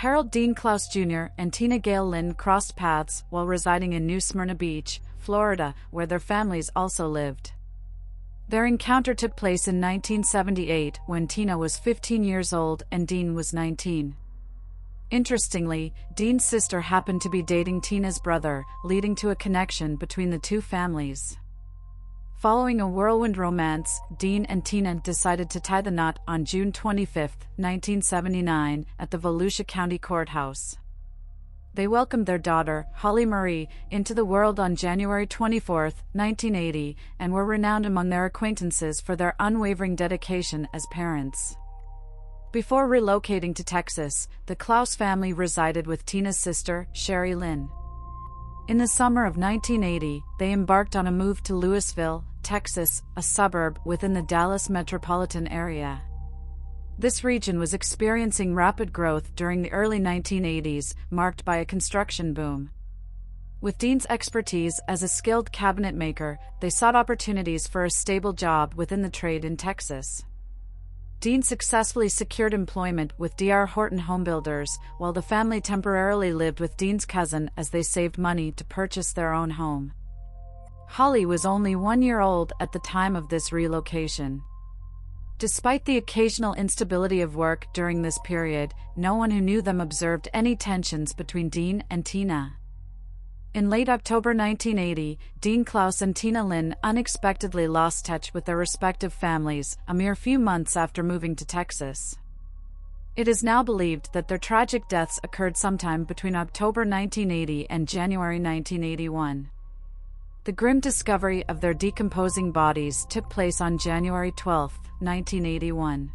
Harold Dean Clouse Jr. and Tina Linn crossed paths while residing in New Smyrna Beach, Florida, where their families also lived. Their encounter took place in 1978 when Tina was 15 years old and Dean was 19. Interestingly, Dean's sister happened to be dating Tina's brother, leading to a connection between the two families. Following a whirlwind romance, Dean and Tina decided to tie the knot on June 25, 1979, at the Volusia County Courthouse. They welcomed their daughter, Holly Marie, into the world on January 24, 1980, and were renowned among their acquaintances for their unwavering dedication as parents. Before relocating to Texas, the Clouse family resided with Tina's sister, Sherry Lynn. In the summer of 1980, they embarked on a move to Lewisville, Texas, a suburb within the Dallas metropolitan area. This region was experiencing rapid growth during the early 1980s, marked by a construction boom. With Dean's expertise as a skilled cabinet maker, they sought opportunities for a stable job within the trade in Texas. Dean successfully secured employment with D.R. Horton Homebuilders, while the family temporarily lived with Dean's cousin as they saved money to purchase their own home. Holly was only 1 year old at the time of this relocation. Despite the occasional instability of work during this period, no one who knew them observed any tensions between Dean and Tina. In late October 1980, Dean Clouse and Tina Linn unexpectedly lost touch with their respective families, a mere few months after moving to Texas. It is now believed that their tragic deaths occurred sometime between October 1980 and January 1981. The grim discovery of their decomposing bodies took place on January 12, 1981.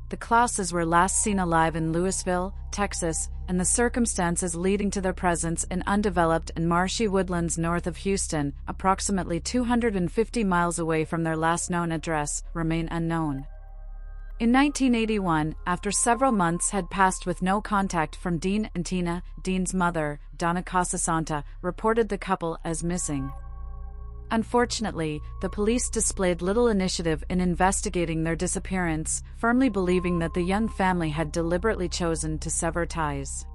The Clouses were last seen alive in Lewisville, Texas, and the circumstances leading to their presence in undeveloped and marshy woodlands north of Houston, approximately 250 miles away from their last known address, remain unknown. In 1981, after several months had passed with no contact from Dean and Tina, Dean's mother, Donna Casasanta, reported the couple as missing. Unfortunately, the police displayed little initiative in investigating their disappearance, firmly believing that the young family had deliberately chosen to sever ties.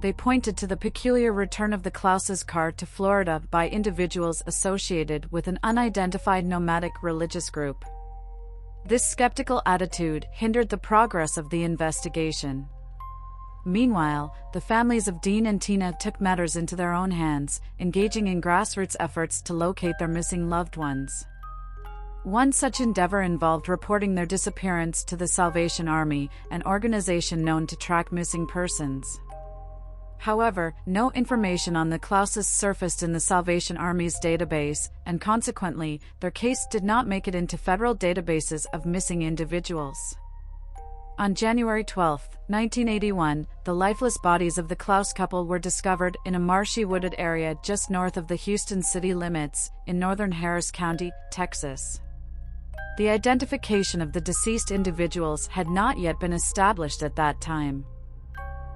They pointed to the peculiar return of the Clouses' car to Florida by individuals associated with an unidentified nomadic religious group. This skeptical attitude hindered the progress of the investigation. Meanwhile, the families of Dean and Tina took matters into their own hands, engaging in grassroots efforts to locate their missing loved ones. One such endeavor involved reporting their disappearance to the Salvation Army, an organization known to track missing persons. However, no information on the Clouses surfaced in the Salvation Army's database, and consequently, their case did not make it into federal databases of missing individuals. On January 12, 1981, the lifeless bodies of the Clouse couple were discovered in a marshy wooded area just north of the Houston city limits, in northern Harris County, Texas. The identification of the deceased individuals had not yet been established at that time.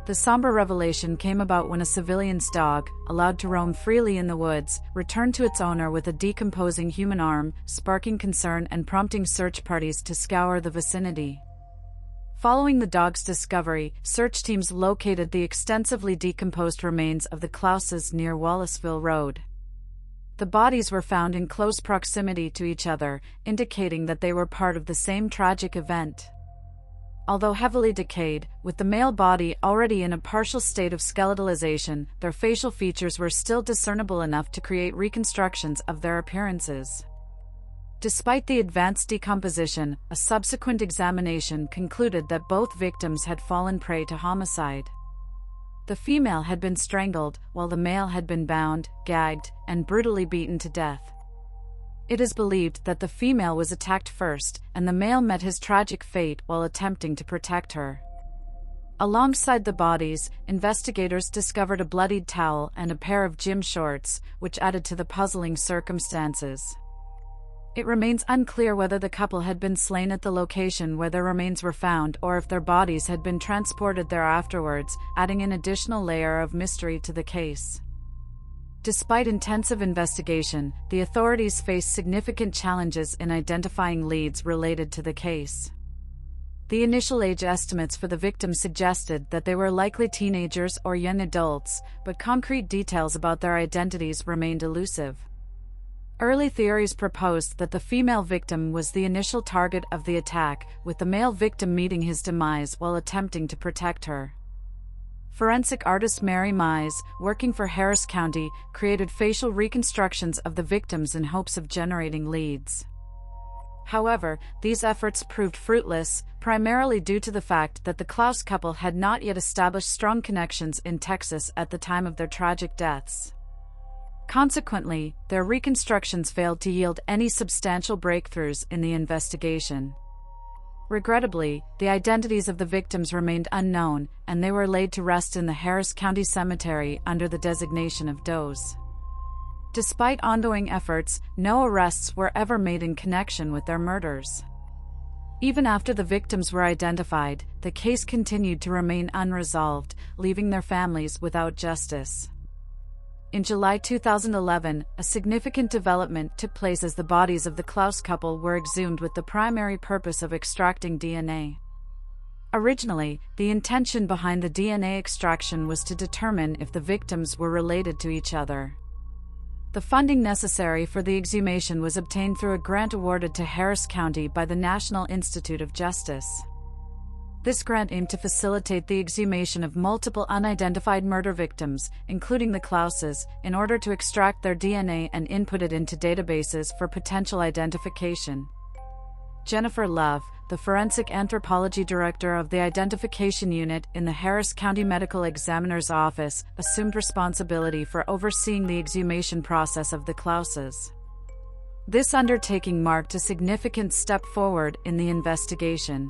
The somber revelation came about when a civilian's dog, allowed to roam freely in the woods, returned to its owner with a decomposing human arm, sparking concern and prompting search parties to scour the vicinity. Following the dog's discovery, search teams located the extensively decomposed remains of the Clouses near Wallaceville Road. The bodies were found in close proximity to each other, indicating that they were part of the same tragic event. Although heavily decayed, with the male body already in a partial state of skeletalization, their facial features were still discernible enough to create reconstructions of their appearances. Despite the advanced decomposition, a subsequent examination concluded that both victims had fallen prey to homicide. The female had been strangled, while the male had been bound, gagged, and brutally beaten to death. It is believed that the female was attacked first, and the male met his tragic fate while attempting to protect her. Alongside the bodies, investigators discovered a bloodied towel and a pair of gym shorts, which added to the puzzling circumstances. It remains unclear whether the couple had been slain at the location where their remains were found or if their bodies had been transported there afterwards, adding an additional layer of mystery to the case. Despite intensive investigation, the authorities faced significant challenges in identifying leads related to the case. The initial age estimates for the victims suggested that they were likely teenagers or young adults, but concrete details about their identities remained elusive. Early theories proposed that the female victim was the initial target of the attack, with the male victim meeting his demise while attempting to protect her. Forensic artist Mary Mize, working for Harris County, created facial reconstructions of the victims in hopes of generating leads. However, these efforts proved fruitless, primarily due to the fact that the Clouse couple had not yet established strong connections in Texas at the time of their tragic deaths. Consequently, their reconstructions failed to yield any substantial breakthroughs in the investigation. Regrettably, the identities of the victims remained unknown, and they were laid to rest in the Harris County Cemetery under the designation of does. Despite ongoing efforts, no arrests were ever made in connection with their murders. Even after the victims were identified, the case continued to remain unresolved, leaving their families without justice. In July 2011, a significant development took place as the bodies of the Clouse couple were exhumed with the primary purpose of extracting DNA. Originally, the intention behind the DNA extraction was to determine if the victims were related to each other. The funding necessary for the exhumation was obtained through a grant awarded to Harris County by the National Institute of Justice. This grant aimed to facilitate the exhumation of multiple unidentified murder victims, including the Clouses, in order to extract their DNA and input it into databases for potential identification. Jennifer Love, the forensic anthropology director of the identification unit in the Harris County Medical Examiner's Office, assumed responsibility for overseeing the exhumation process of the Clouses. This undertaking marked a significant step forward in the investigation.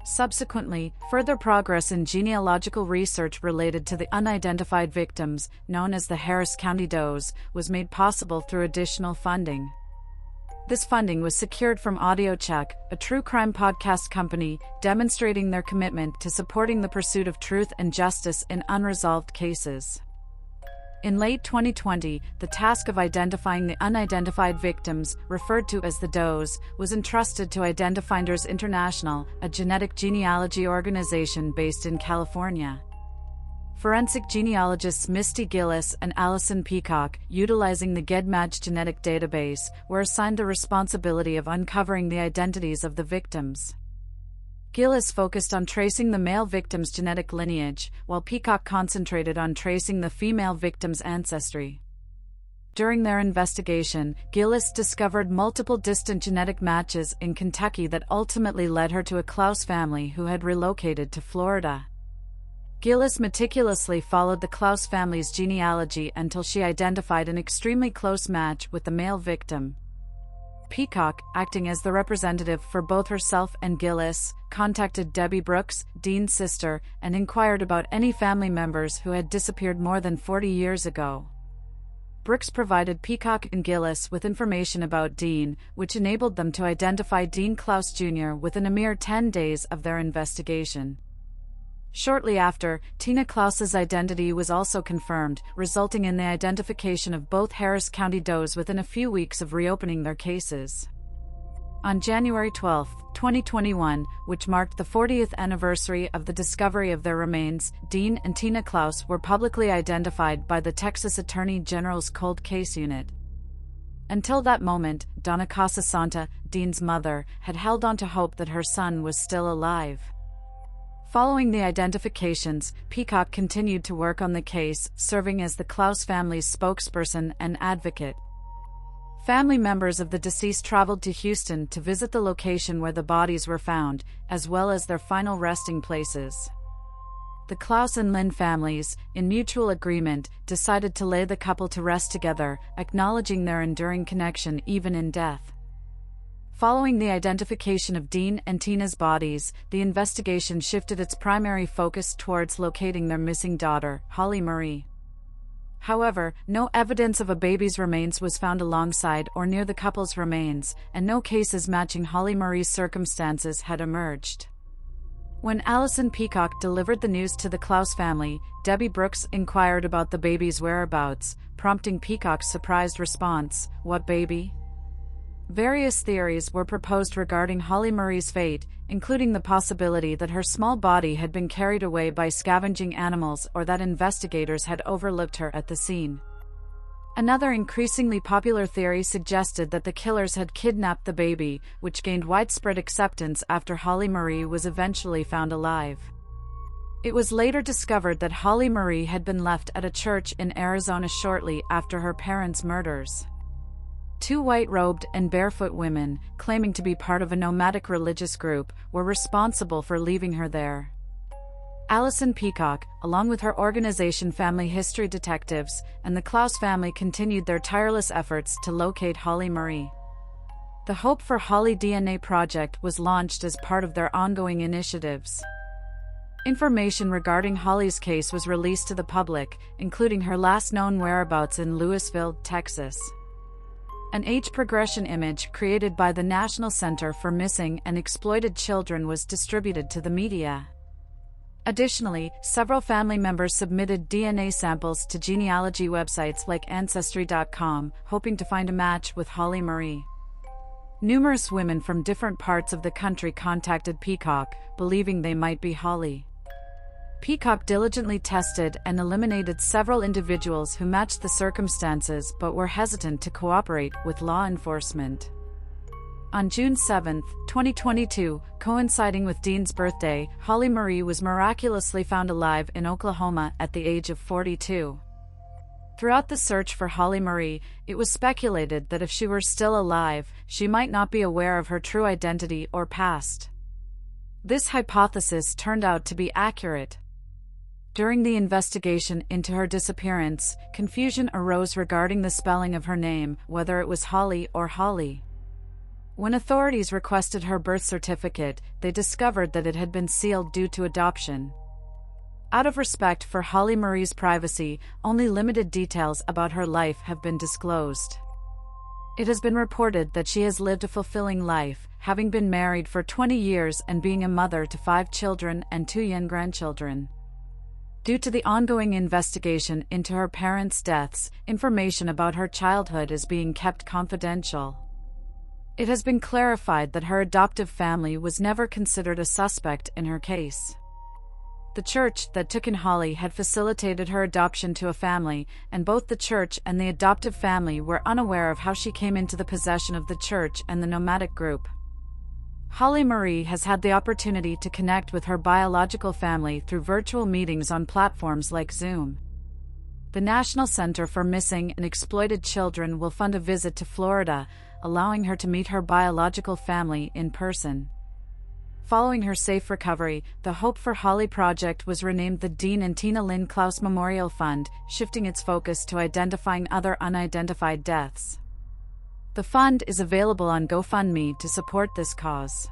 Subsequently, further progress in genealogical research related to the unidentified victims, known as the Harris County does, was made possible through additional funding. This funding was secured from AudioCheck, a true crime podcast company, demonstrating their commitment to supporting the pursuit of truth and justice in unresolved cases. In late 2020, the task of identifying the unidentified victims, referred to as the does, was entrusted to Identifinders International, a genetic genealogy organization based in California. Forensic genealogists Misty Gillis and Allison Peacock, utilizing the GEDmatch genetic database, were assigned the responsibility of uncovering the identities of the victims. Gillis focused on tracing the male victim's genetic lineage, while Peacock concentrated on tracing the female victim's ancestry. During their investigation, Gillis discovered multiple distant genetic matches in Kentucky that ultimately led her to a Clouse family who had relocated to Florida. Gillis meticulously followed the Clouse family's genealogy until she identified an extremely close match with the male victim. Peacock, acting as the representative for both herself and Gillis, contacted Debbie Brooks, Dean's sister, and inquired about any family members who had disappeared more than 40 years ago. Brooks provided Peacock and Gillis with information about Dean, which enabled them to identify Dean Clouse Jr. within a mere 10 days of their investigation. Shortly after, Tina Clouse's identity was also confirmed, resulting in the identification of both Harris County does within a few weeks of reopening their cases. On January 12, 2021, which marked the 40th anniversary of the discovery of their remains, Dean and Tina Clouse were publicly identified by the Texas Attorney General's Cold Case Unit. Until that moment, Donna Casasanta, Dean's mother, had held on to hope that her son was still alive. Following the identifications, Peacock continued to work on the case, serving as the Clouse family's spokesperson and advocate. Family members of the deceased traveled to Houston to visit the location where the bodies were found, as well as their final resting places. The Clouse and Linn families, in mutual agreement, decided to lay the couple to rest together, acknowledging their enduring connection even in death. Following the identification of Dean and Tina's bodies, the investigation shifted its primary focus towards locating their missing daughter, Holly Marie. However, no evidence of a baby's remains was found alongside or near the couple's remains, and no cases matching Holly Marie's circumstances had emerged. When Allison Peacock delivered the news to the Clouse family, Debbie Brooks inquired about the baby's whereabouts, prompting Peacock's surprised response, "What baby?" Various theories were proposed regarding Holly Marie's fate, including the possibility that her small body had been carried away by scavenging animals or that investigators had overlooked her at the scene. Another increasingly popular theory suggested that the killers had kidnapped the baby, which gained widespread acceptance after Holly Marie was eventually found alive. It was later discovered that Holly Marie had been left at a church in Arizona shortly after her parents' murders. Two white-robed and barefoot women, claiming to be part of a nomadic religious group, were responsible for leaving her there. Allison Peacock, along with her organization Family History Detectives, and the Clouse family continued their tireless efforts to locate Holly Marie. The Hope for Holly DNA project was launched as part of their ongoing initiatives. Information regarding Holly's case was released to the public, including her last known whereabouts in Lewisville, Texas. An age progression image created by the National Center for Missing and Exploited Children was distributed to the media. Additionally, several family members submitted DNA samples to genealogy websites like Ancestry.com, hoping to find a match with Holly Marie. Numerous women from different parts of the country contacted Peacock, believing they might be Holly. Peacock diligently tested and eliminated several individuals who matched the circumstances but were hesitant to cooperate with law enforcement. On June 7, 2022, coinciding with Dean's birthday, Holly Marie was miraculously found alive in Oklahoma at the age of 42. Throughout the search for Holly Marie, it was speculated that if she were still alive, she might not be aware of her true identity or past. This hypothesis turned out to be accurate. During the investigation into her disappearance, confusion arose regarding the spelling of her name, whether it was Holly or Holly. When authorities requested her birth certificate, they discovered that it had been sealed due to adoption. Out of respect for Holly Marie's privacy, only limited details about her life have been disclosed. It has been reported that she has lived a fulfilling life, having been married for 20 years and being a mother to 5 children and 2 young grandchildren. Due to the ongoing investigation into her parents' deaths, information about her childhood is being kept confidential. It has been clarified that her adoptive family was never considered a suspect in her case. The church that took in Holly had facilitated her adoption to a family, and both the church and the adoptive family were unaware of how she came into the possession of the church and the nomadic group. Holly Marie has had the opportunity to connect with her biological family through virtual meetings on platforms like Zoom. The National Center for Missing and Exploited Children will fund a visit to Florida, allowing her to meet her biological family in person. Following her safe recovery, the Hope for Holly project was renamed the Dean and Tina Linn Clouse Memorial Fund, shifting its focus to identifying other unidentified deaths. The fund is available on GoFundMe to support this cause.